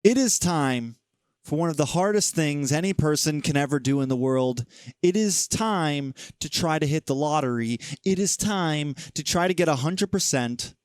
It is time for one of the hardest things any person can ever do in the world. It is time to try to hit the lottery. It is time to try to get 100%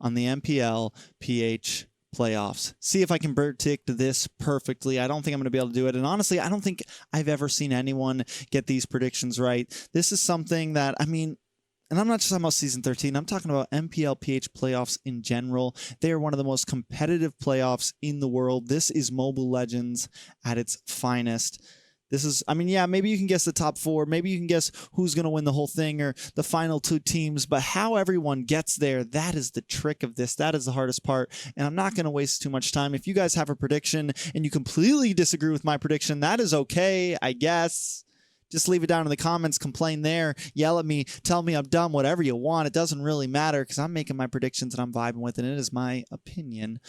on the MPL PH playoffs. See if I can predict this perfectly. I don't think I'm going to be able to do it. And honestly, I don't think I've ever seen anyone get these predictions right. This is something that, I mean, and I'm not just talking about Season 13. I'm talking about MPL PH playoffs in general. They are one of the most competitive playoffs in the world. This is Mobile Legends at its finest. This is, I mean, yeah, maybe you can guess the top four. Maybe you can guess who's going to win the whole thing or the final two teams. But how everyone gets there, that is the trick of this. That is the hardest part. And I'm not going to waste too much time. If you guys have a prediction and you completely disagree with my prediction, that is okay, I guess. Just leave it down in the comments, complain there, yell at me, tell me I'm dumb, whatever you want. It doesn't really matter because I'm making my predictions and I'm vibing with it, and it is my opinion.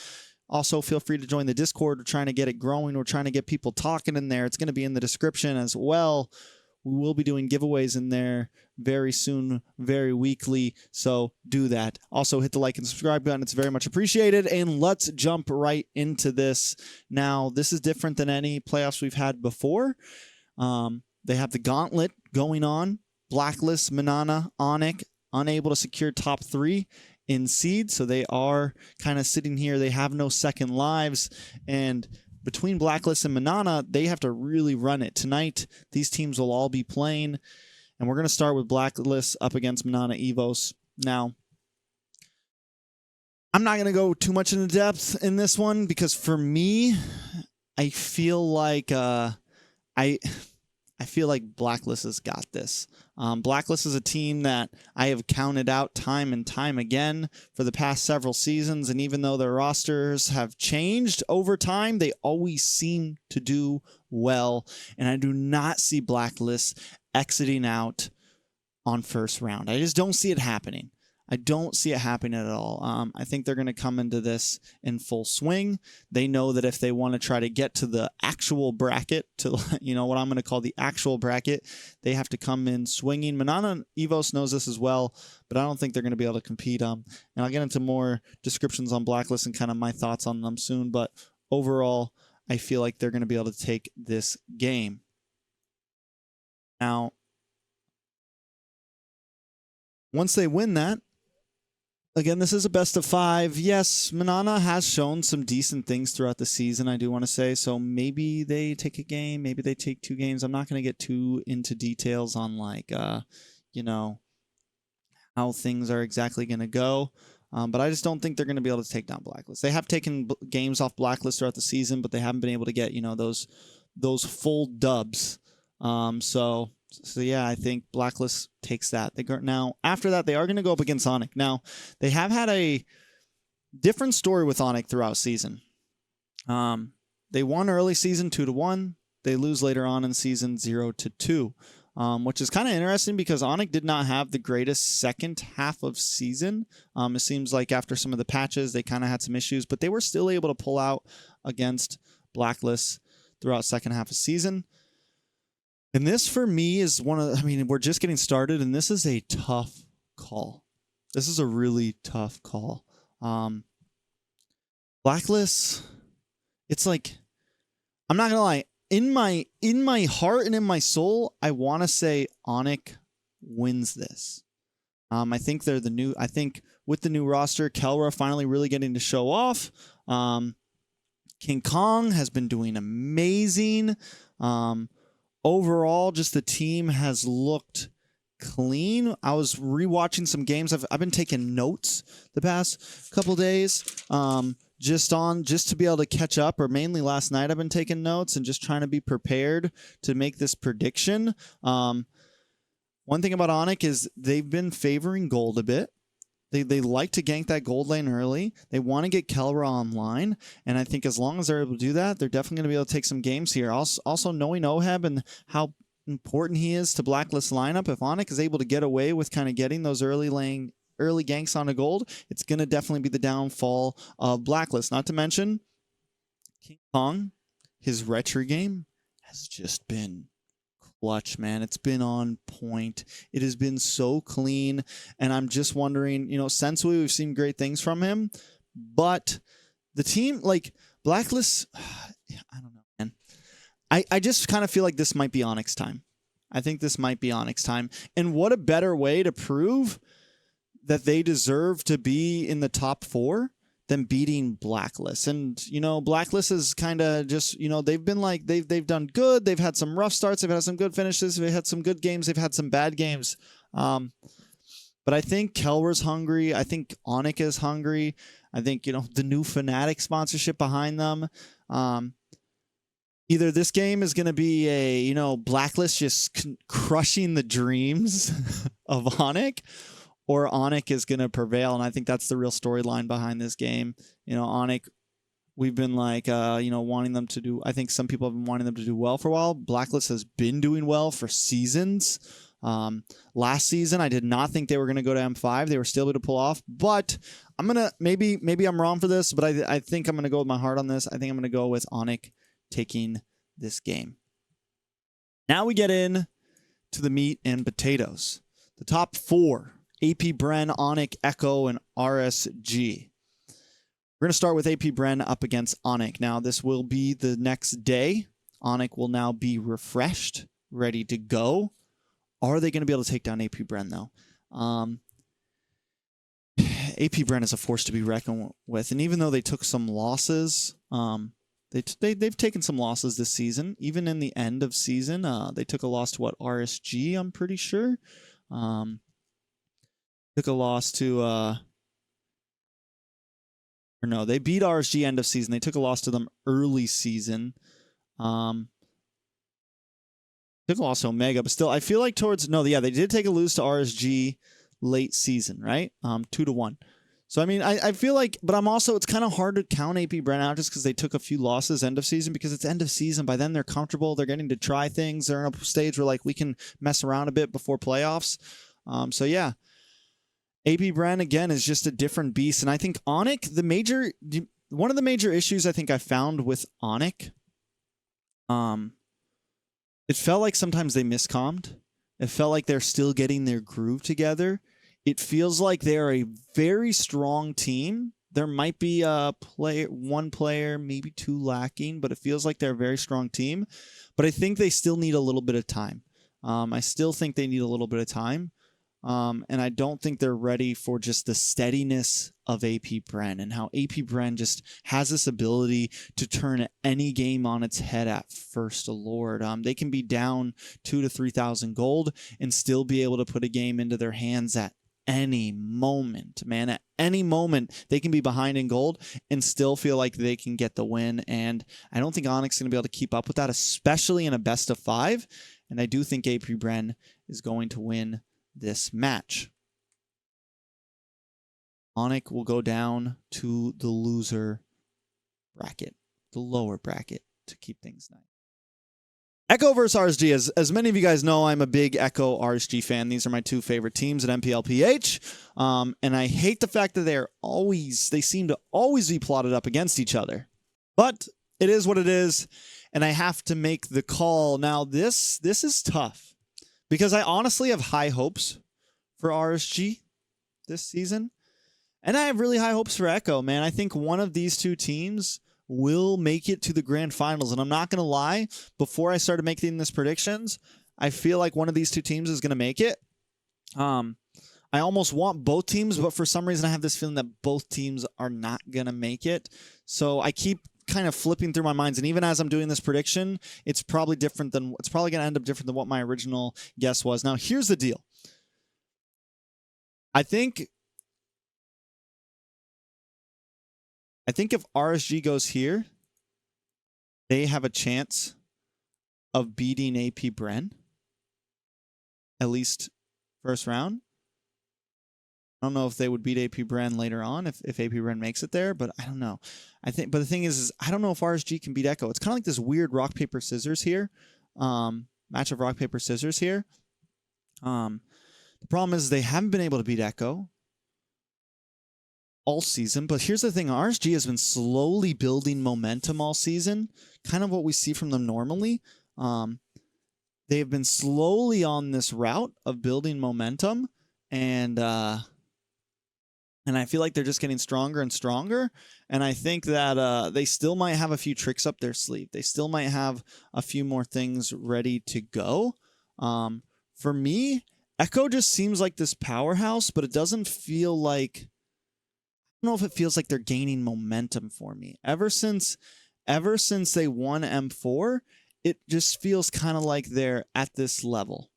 Also, feel free to join the Discord. We're trying to get it growing. We're trying to get people talking in there. It's going to be in the description as well. We will be doing giveaways in there very soon, very weekly, so do that. Also, hit the like and subscribe button. It's very much appreciated, and let's jump right into this. Now, this is different than any playoffs we've had before. They have the gauntlet going on. Blacklist, Manana, Onic, unable to secure top 3 in seed. So they are kind of sitting here. They have no second lives. And between Blacklist and Manana, they have to really run it. Tonight, these teams will all be playing. And we're going to start with Blacklist up against Manana Evos. Now, I'm not going to go too much into depth in this one because for me, I feel like I feel like Blacklist has got this. Blacklist is a team that I have counted out time and time again for the past several seasons, and even though their rosters have changed over time, they always seem to do well, and I do not see Blacklist exiting out on first round. I just don't see it happening. I don't see it happening at all. I think they're going to come into this in full swing. They know that if they want to try to get to the actual bracket, to what I'm going to call the actual bracket, they have to come in swinging. Manana Evos knows this as well, but I don't think they're going to be able to compete. And I'll get into more descriptions on Blacklist and kind of my thoughts on them soon. But overall, I feel like they're going to be able to take this game. Now, once they win that, again, this is a best of 5. Yes, Manana has shown some decent things throughout the season, I do want to say. So maybe they take a game, maybe they take 2 games. I'm not going to get too into details on, like, how things are exactly going to go. But I just don't think they're going to be able to take down Blacklist. They have taken games off Blacklist throughout the season, but they haven't been able to get, those full dubs. So yeah, I think Blacklist takes that. Now, after that, they are going to go up against Onic. Now, they have had a different story with Onic throughout season. They won early season 2-1. They lose later on in season 0-2, which is kind of interesting because Onic did not have the greatest second half of season. It seems like after some of the patches, they kind of had some issues, but they were still able to pull out against Blacklist throughout second half of season. And this, for me, is we're just getting started, and this is a tough call. This is a really tough call. Blacklist, it's like, I'm not going to lie, in my heart and in my soul, I want to say Onic wins this. I think they're I think with the new roster, Kelra finally really getting to show off. King Kong has been doing amazing. Overall, just the team has looked clean. I was rewatching some games. I've been taking notes the past couple days, just to be able to catch up. Or mainly last night, I've been taking notes and just trying to be prepared to make this prediction. One thing about Onic is they've been favoring gold a bit. They like to gank that gold lane early. They want to get Kelra online, and I think as long as they're able to do that, they're definitely going to be able to take some games here. Also knowing Oheb and how important he is to Blacklist lineup, if Onic is able to get away with kind of getting those early ganks on a gold, it's going to definitely be the downfall of Blacklist. Not to mention, King Kong, his retro game has just been clutch, man. It's been on point. It has been so clean, and I'm just wondering, Sensui, we've seen great things from him, but the team, like, Blacklist, I don't know, man. I just kind of feel like this might be Onic's time. I think this might be Onic's time. And what a better way to prove that they deserve to be in the top 4 than beating Blacklist. And, you know, Blacklist is kind of just, you know, they've been like, they've done good. They've had some rough starts. They've had some good finishes. They've had some good games. They've had some bad games. But I think Kelwer's hungry. I think Onic is hungry. I think, you know, the new Fnatic sponsorship behind them. Either this game is going to be a, you know, Blacklist just crushing the dreams of Onic, or Onic is going to prevail. And I think that's the real storyline behind this game. You know, Onic, we've been like, you know, wanting them to do, I think some people have been wanting them to do well for a while. Blacklist has been doing well for seasons. Last season, I did not think they were going to go to M5. They were still able to pull off, but I'm going to, maybe I'm wrong for this, but I think I'm going to go with my heart on this. I think I'm going to go with Onic taking this game. Now we get in to the meat and potatoes. The top 4, AP Bren, Onic, Echo, and RSG. We're going to start with AP Bren up against Onic. Now, this will be the next day. Onic will now be refreshed, ready to go. Are they going to be able to take down AP Bren, though? AP Bren is a force to be reckoned with. And even though they took some losses, they've taken some losses this season. Even in the end of season, they took a loss to what, RSG, I'm pretty sure. Took a loss to, or no, they beat RSG end of season. They took a loss to them early season. Took a loss to Omega, but still, I feel like towards, no, yeah, they did take a lose to RSG late season, right? 2-1. So, I mean, I feel like, but I'm also, it's kind of hard to count AP Bren out just because they took a few losses end of season, because it's end of season. By then, they're comfortable. They're getting to try things. They're in a stage where, like, we can mess around a bit before playoffs. So, yeah. AP Bren, again, is just a different beast. And I think Onic, one of the major issues I think I found with Onic, it felt like sometimes they miscommed. It felt like they're still getting their groove together. It feels like they're a very strong team. There might be one player, maybe 2 lacking, but it feels like they're a very strong team. But I think they still need a little bit of time. I still think they need a little bit of time. And I don't think they're ready for just the steadiness of AP Bren, and how AP Bren just has this ability to turn any game on its head at first. Lord, they can be down 2,000 to 3,000 gold and still be able to put a game into their hands at any moment, man. At any moment, they can be behind in gold and still feel like they can get the win. And I don't think Onic's going to be able to keep up with that, especially in a best of 5. And I do think AP Bren is going to win this match. Onic will go down to the loser bracket, the lower bracket, to keep things nice. Echo versus RSG. As many of you guys know, I'm a big Echo RSG fan. These are my 2 favorite teams at MPL PH. And I hate the fact that they seem to always be plotted up against each other. But it is what it is, and I have to make the call. Now, this is tough, because I honestly have high hopes for RSG this season. And I have really high hopes for Echo, man. I think one of these 2 teams will make it to the grand finals. And I'm not going to lie, before I started making this predictions, I feel like one of these 2 teams is going to make it. I almost want both teams, but for some reason I have this feeling that both teams are not going to make it. So I keep kind of flipping through my minds, and even as I'm doing this prediction, it's probably going to end up different than what my original guess was. Now, here's the deal. I think if RSG goes here, they have a chance of beating AP Bren, at least first round. I don't know if they would beat AP Bren later on if AP Bren makes it there, but I don't know. But the thing is I don't know if RSG can beat Echo. It's kind of like this weird rock, paper, scissors here. Match of rock, paper, scissors here. The problem is they haven't been able to beat Echo all season. But here's the thing. RSG has been slowly building momentum all season. Kind of what we see from them normally. They've been slowly on this route of building momentum. And And I feel like they're just getting stronger and stronger. And I think that they still might have a few tricks up their sleeve. They still might have a few more things ready to go. For me, Echo just seems like this powerhouse, but it doesn't feel like, I don't know if it feels like they're gaining momentum for me. Ever since they won M4, it just feels kind of like they're at this level.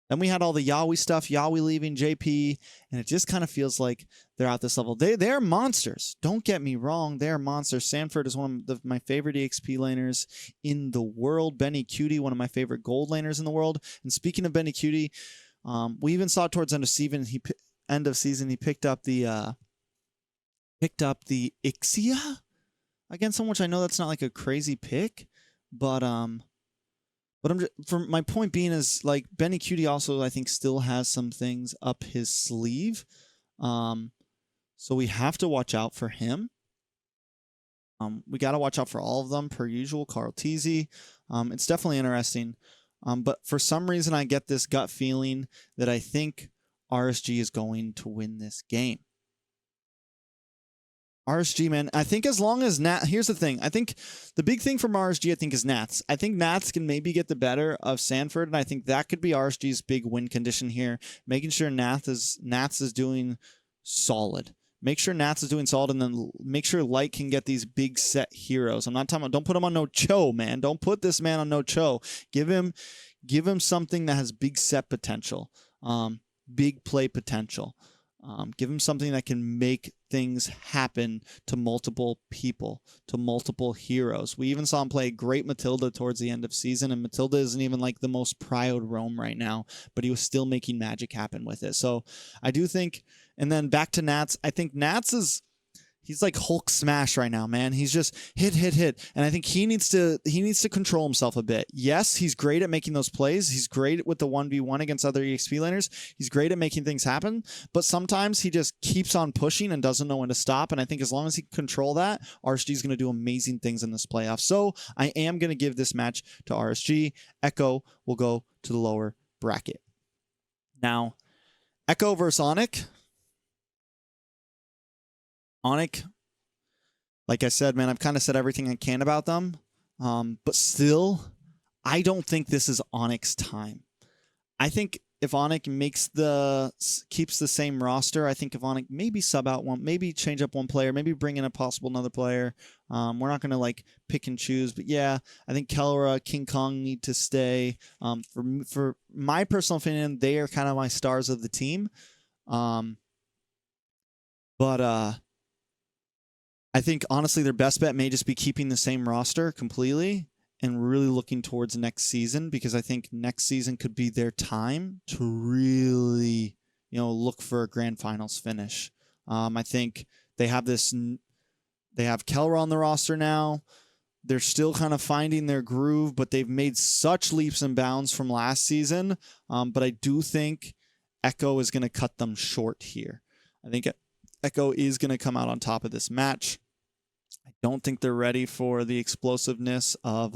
Then we had all the Yaoi stuff, Yaoi leaving JP, and it just kind of feels like they're at this level. They're monsters. Don't get me wrong. They're monsters. Sanford is one of my favorite EXP laners in the world. Benny Cutie, one of my favorite gold laners in the world. And speaking of Benny Cutie, we even saw towards end of season, he picked up the Ixia against someone, which I know that's not like a crazy pick, but I'm just, for my point being is like Benny Cutie also I think still has some things up his sleeve, so we have to watch out for him. We got to watch out for all of them per usual. Carl Teasy, it's definitely interesting, but for some reason I get this gut feeling that I think RSG is going to win this game. RSG, man, I think as long as Nat, here's the thing. I think the big thing from RSG, I think, is Nats. I think Nats can maybe get the better of Sanford, and I think that could be RSG's big win condition here, making sure Nats is doing solid. Make sure Nats is doing solid, and then make sure Light can get these big set heroes. I'm not talking about, don't put him on no Cho, man. Don't put this man on no Cho. Give him something that has big set potential, big play potential. Give him something that can make things happen to multiple people, to multiple heroes. We even saw him play great Matilda towards the end of season, and Matilda isn't even like the most proud roam right now, but he was still making magic happen with it. So I do think, and then back to Nats, I think Nats is, he's like Hulk smash right now, man. He's just hit. And I think he needs to control himself a bit. Yes, he's great at making those plays. He's great with the 1v1 against other EXP laners. He's great at making things happen, but sometimes he just keeps on pushing and doesn't know when to stop. And I think as long as he can control that, RSG is going to do amazing things in this playoff. So I am going to give this match to RSG. Echo will go to the lower bracket. Now, Echo versus Onic. Onic, like I said, man, I've kind of said everything I can about them, but still, I don't think this is Onic's time. I think if Onic keeps the same roster, I think if Onic maybe sub out one, maybe change up one player, maybe bring in a possible another player. We're not going to like pick and choose, but yeah, I think Kelra, King Kong need to stay. For my personal opinion, they are kind of my stars of the team. But I think, honestly, their best bet may just be keeping the same roster completely and really looking towards next season, because I think next season could be their time to really, look for a grand finals finish. I think they have Kelra on the roster now. They're still kind of finding their groove, but they've made such leaps and bounds from last season. But I do think Echo is going to cut them short here. I think Echo is going to come out on top of this match. I don't think they're ready for the explosiveness of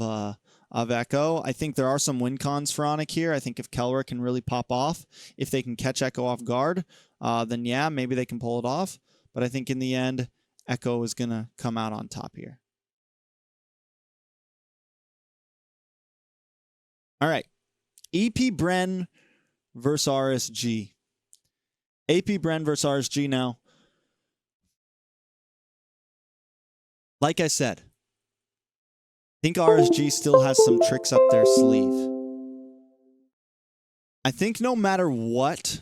Echo. I think there are some win cons for Onic here. I think if Kelra can really pop off, if they can catch Echo off guard, then yeah, maybe they can pull it off. But I think in the end, Echo is going to come out on top here. All right. EP Bren versus RSG. AP Bren versus RSG now. Like I said, I think RSG still has some tricks up their sleeve. I think no matter what,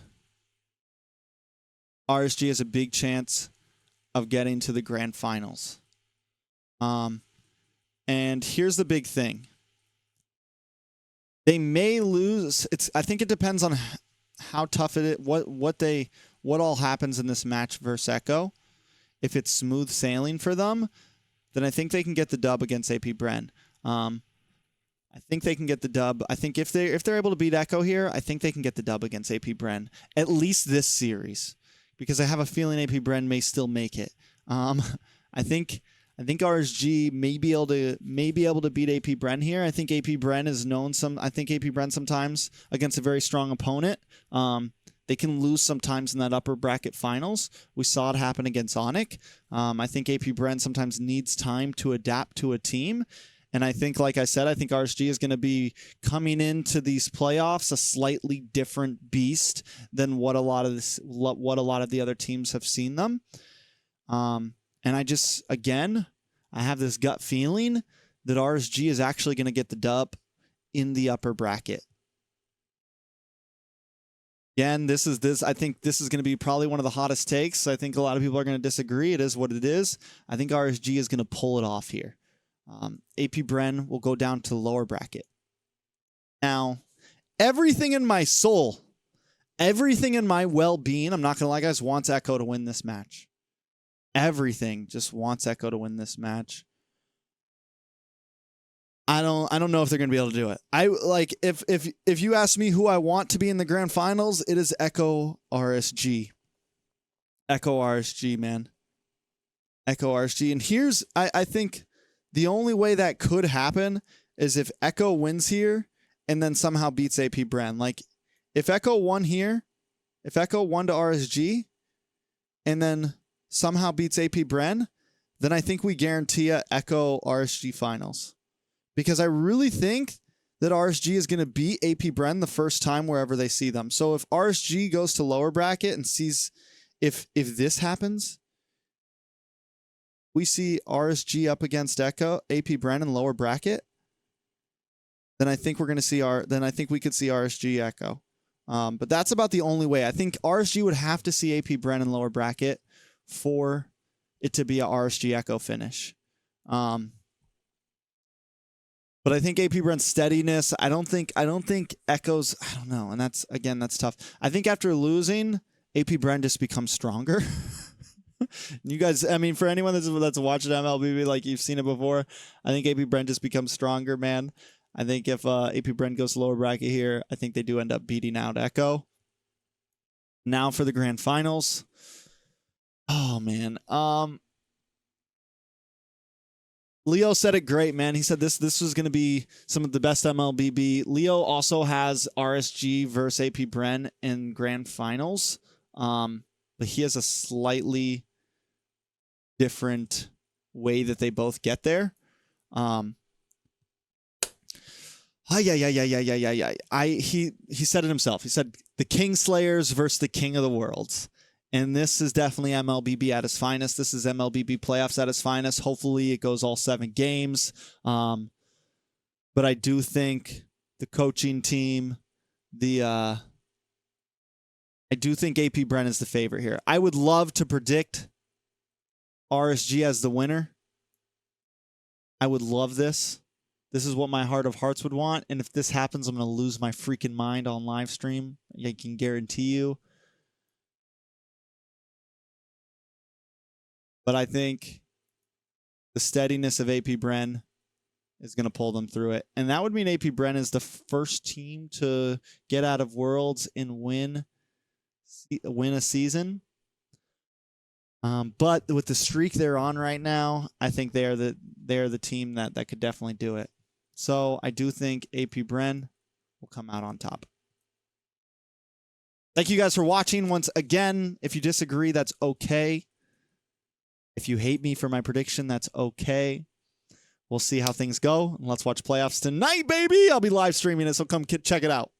RSG has a big chance of getting to the grand finals. And here's the big thing. They may lose. I think it depends on how tough it is, what all happens in this match versus Echo. If it's smooth sailing for them, then I think they can get the dub against AP Bren. I think they can get the dub. I think if they're able to beat Echo here, I think they can get the dub against AP Bren, at least this series, because I have a feeling AP Bren may still make it. I think RSG may be able to beat AP Bren here. I think AP Bren is known I think AP Bren sometimes against a very strong opponent they can lose sometimes in that upper bracket finals. We saw it happen against Onic. I think AP Bren sometimes needs time to adapt to a team. And I think, like I said, I think RSG is going to be coming into these playoffs a slightly different beast than what a lot of the other teams have seen them. And I just, again, I have this gut feeling that RSG is actually going to get the dub in the upper bracket. Again, I think this is going to be probably one of the hottest takes. I think a lot of people are going to disagree. It is what it is. I think RSG is going to pull it off here. AP Bren will go down to the lower bracket. Now, everything in my soul, everything in my well-being, I'm not going to lie, guys, wants Echo to win this match. Everything just wants Echo to win this match. I don't know if they're going to be able to do it. I like if you ask me who I want to be in the grand finals, it is Echo RSG. Echo RSG, man. Echo RSG. And here's I think the only way that could happen is if Echo wins here and then somehow beats AP Bren. Like if Echo won here, if Echo won to RSG and then somehow beats AP Bren, then I think we guarantee a Echo RSG finals. Because I really think that RSG is going to beat AP Bren the first time wherever they see them. So if RSG goes to lower bracket and sees if this happens, we see RSG up against Echo, AP Bren in lower bracket, then I think we're going to see then I think we could see RSG Echo. But that's about the only way. I think RSG would have to see AP Bren in lower bracket for it to be a RSG Echo finish. But I think AP Bren's steadiness, I don't think Echo's, I don't know. And that's tough. I think after losing, AP Bren just becomes stronger. You guys, I mean, for anyone that's watched MLBB, like you've seen it before, I think AP Bren just becomes stronger, man. I think if AP Bren goes to lower bracket here, I think they do end up beating out Echo. Now for the grand finals. Oh, man. Leo said it great, man. He said this was going to be some of the best MLBB. Leo also has RSG versus AP Bren in grand finals. But he has a slightly different way that they both get there. He said it himself. He said the Kingslayers versus the King of the Worlds. And this is definitely MLBB at its finest. This is MLBB playoffs at its finest. Hopefully it goes all 7 games. But I do think the coaching team, I do think AP Bren is the favorite here. I would love to predict RSG as the winner. I would love this. This is what my heart of hearts would want. And if this happens, I'm going to lose my freaking mind on live stream. I can guarantee you. But I think the steadiness of AP Bren is going to pull them through it. And that would mean AP Bren is the first team to get out of Worlds and win a season. But with the streak they're on right now, I think they're the team that could definitely do it. So I do think AP Bren will come out on top. Thank you guys for watching. Once again, if you disagree, that's okay. If you hate me for my prediction, that's okay. We'll see how things go. Let's watch playoffs tonight, baby. I'll be live streaming it, so come check it out.